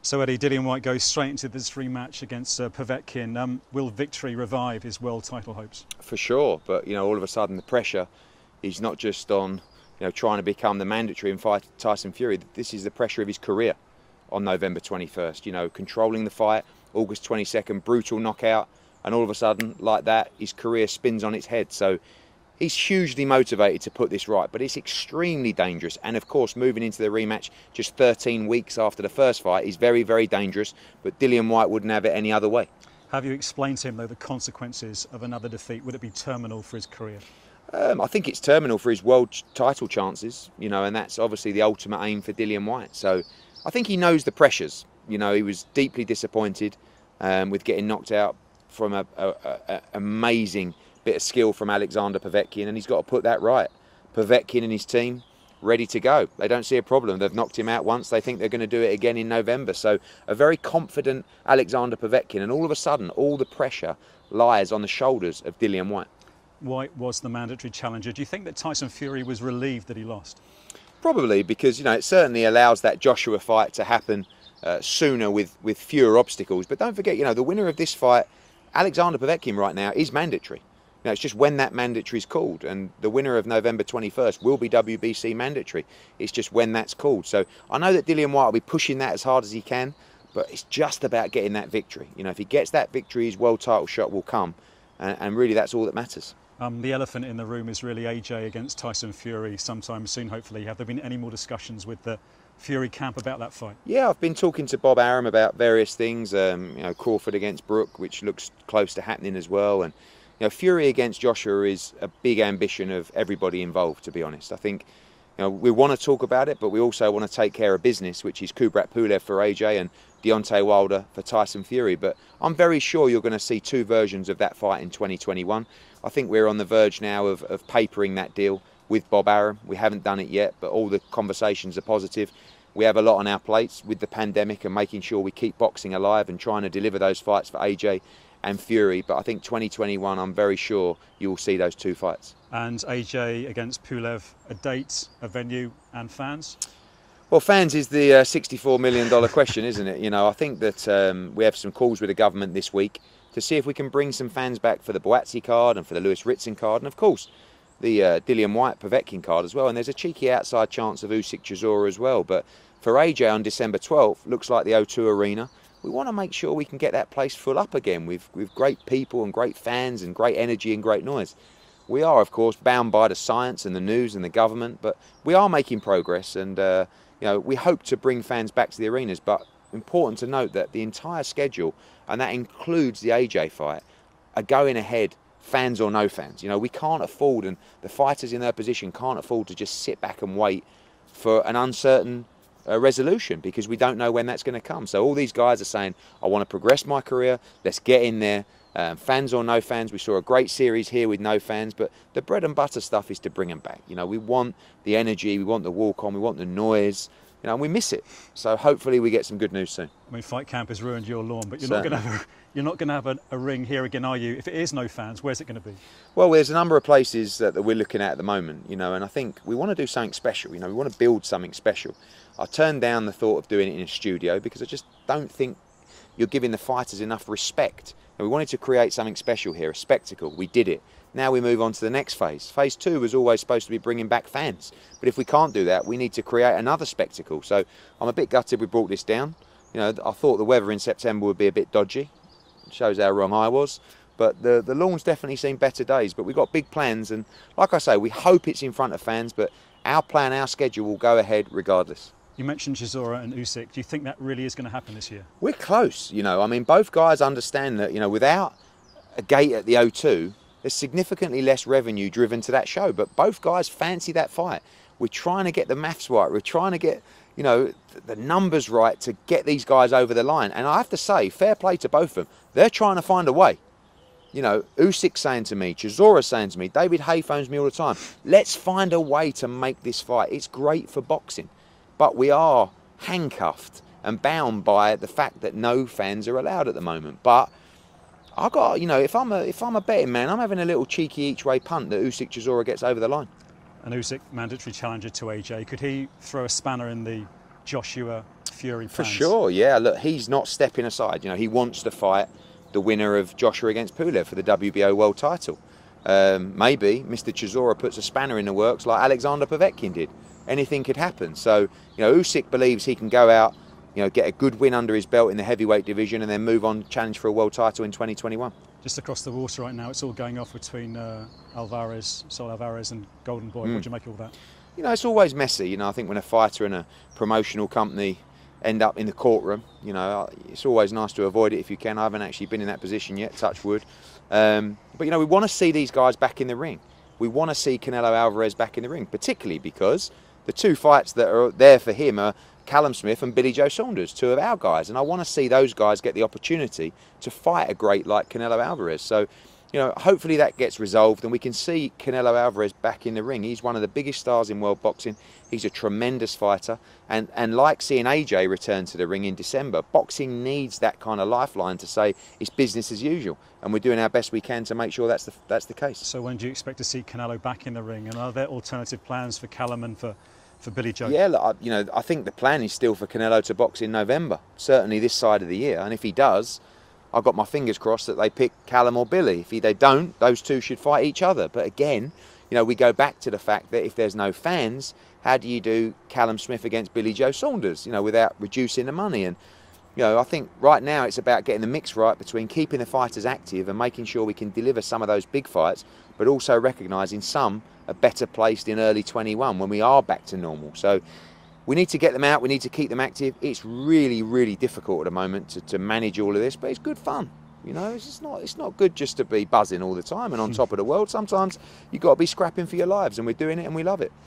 So Eddie, Dillian Whyte goes straight into this rematch against Povetkin. Will victory revive his world title hopes? For sure, but all of a sudden the pressure is not just on trying to become the mandatory and fight Tyson Fury. This is the pressure of his career on November 21st. Controlling the fight, August 22nd, brutal knockout, and all of a sudden, like that, his career spins on its head. So he's hugely motivated to put this right, but it's extremely dangerous. And of course, moving into the rematch just 13 weeks after the first fight is very, very dangerous. But Dillian Whyte wouldn't have it any other way. Have you explained to him, though, the consequences of another defeat? Would it be terminal for his career? I think it's terminal for his world title chances, and that's obviously the ultimate aim for Dillian Whyte. So I think he knows the pressures. He was deeply disappointed with getting knocked out from an amazing bit of skill from Oleksandr Povetkin, and he's got to put that right. Povetkin and his team ready to go. They don't see a problem. They've knocked him out once. They think they're going to do it again in November. So a very confident Oleksandr Povetkin, and all of a sudden all the pressure lies on the shoulders of Dillian Whyte. Whyte was the mandatory challenger. Do you think that Tyson Fury was relieved that he lost? Probably, because it certainly allows that Joshua fight to happen sooner with fewer obstacles. But don't forget, the winner of this fight, Oleksandr Povetkin, right now is mandatory. It's just when that mandatory is called, and the winner of November 21st will be WBC mandatory. It's just when that's called. So I know that Dillian Whyte will be pushing that as hard as he can, but it's just about getting that victory. If he gets that victory, his world title shot will come, and really that's all that matters. The elephant in the room is really AJ against Tyson Fury sometime soon, hopefully. Have there been any more discussions with the Fury camp about that fight? Yeah, I've been talking to Bob Arum about various things. Crawford against Brook, which looks close to happening as well, and Fury against Joshua is a big ambition of everybody involved, to be honest. I think we want to talk about it, but we also want to take care of business, which is Kubrat Pulev for AJ and Deontay Wilder for Tyson Fury. But I'm very sure you're going to see two versions of that fight in 2021. I think we're on the verge now of papering that deal with Bob Arum. We haven't done it yet, but all the conversations are positive. We have a lot on our plates with the pandemic and making sure we keep boxing alive and trying to deliver those fights for AJ and Fury. But I think 2021, I'm very sure you will see those two fights. And AJ against Pulev, a date, a venue and fans? Well, fans is the $64 million question, isn't it? I think that we have some calls with the government this week to see if we can bring some fans back for the Buatsi card and for the Lewis Ritson card, and of course the Dillian Whyte Povetkin card as well. And there's a cheeky outside chance of UsykChisora as well. But for AJ on December 12th, looks like the O2 Arena. We want to make sure we can get that place full up again with great people and great fans and great energy and great noise. We are, of course, bound by the science and the news and the government, but we are making progress, and we hope to bring fans back to the arenas. But important to note that the entire schedule, and that includes the AJ fight, are going ahead, fans or no fans. We can't afford, and the fighters in their position can't afford to just sit back and wait for an uncertain resolution, because we don't know when that's going to come. So all these guys are saying, I want to progress my career, let's get in there, fans or no fans. We saw a great series here with no fans, but the bread and butter stuff is to bring them back. We want the energy, we want the walk on, we want the noise, and we miss it. So hopefully we get some good news soon. I mean, Fight Camp has ruined your lawn, but you're not going to have a ring here again, are you? If it is no fans, where's it going to be? Well, there's a number of places that we're looking at the moment, and I think we want to do something special. We want to build something special. I turned down the thought of doing it in a studio because I just don't think you're giving the fighters enough respect. And we wanted to create something special here, a spectacle. We did it. Now we move on to the next phase. Phase 2 was always supposed to be bringing back fans. But if we can't do that, we need to create another spectacle. So I'm a bit gutted we brought this down. I thought the weather in September would be a bit dodgy. It shows how wrong I was. But the lawn's definitely seen better days. But we've got big plans. And like I say, we hope it's in front of fans. But our plan, our schedule will go ahead regardless. You mentioned Chisora and Usyk. Do you think that really is going to happen this year? We're close, I mean, both guys understand that, without a gate at the O2, there's significantly less revenue driven to that show. But both guys fancy that fight. We're trying to get the maths right. We're trying to get, the numbers right to get these guys over the line. And I have to say, fair play to both of them. They're trying to find a way. Usyk saying to me, Chisora saying to me, David Hay phones me all the time, let's find a way to make this fight. It's great for boxing. But we are handcuffed and bound by the fact that no fans are allowed at the moment. But I got, if I'm a betting man, I'm having a little cheeky each way punt that UsykChisora gets over the line. An Usyk mandatory challenger to AJ. Could he throw a spanner in the Joshua Fury fans? For sure, yeah. Look, he's not stepping aside. You know, he wants to fight the winner of Joshua against Pulev for the WBO world title. Maybe Mr. Chisora puts a spanner in the works like Oleksandr Povetkin did. Anything could happen. So, you know, Usyk believes he can go out, you know, get a good win under his belt in the heavyweight division and then move on, challenge for a world title in 2021. Just across the water right now, it's all going off between Saul Alvarez and Golden Boy. What do you make of all that? You know, it's always messy. You know, I think when a fighter and a promotional company end up in the courtroom, you know, it's always nice to avoid it if you can. I haven't actually been in that position yet, touch wood. But, you know, we want to see these guys back in the ring. We want to see Canelo Alvarez back in the ring, particularly because the two fights that are there for him are Callum Smith and Billy Joe Saunders, two of our guys. And I want to see those guys get the opportunity to fight a great like Canelo Alvarez. So, you know, hopefully that gets resolved and we can see Canelo Alvarez back in the ring. He's one of the biggest stars in world boxing. He's a tremendous fighter. And like seeing AJ return to the ring in December, boxing needs that kind of lifeline to say it's business as usual. And we're doing our best we can to make sure that's the case. So when do you expect to see Canelo back in the ring? And are there alternative plans for Callum and for Billy Joe? Yeah, look, you know, I think the plan is still for Canelo to box in November, certainly this side of the year. And if he does, I've got my fingers crossed that they pick Callum or Billy. If they don't, those two should fight each other. But again, you know, we go back to the fact that if there's no fans, how do you do Callum Smith against Billy Joe Saunders, you know, without reducing the money? And, you know, I think right now it's about getting the mix right between keeping the fighters active and making sure we can deliver some of those big fights, but also recognising some are better placed in early 21 when we are back to normal. So we need to get them out, we need to keep them active. It's really, really difficult at the moment to manage all of this, but it's good fun. You know, it's not good just to be buzzing all the time and on top of the world. Sometimes you've got to be scrapping for your lives, and we're doing it and we love it.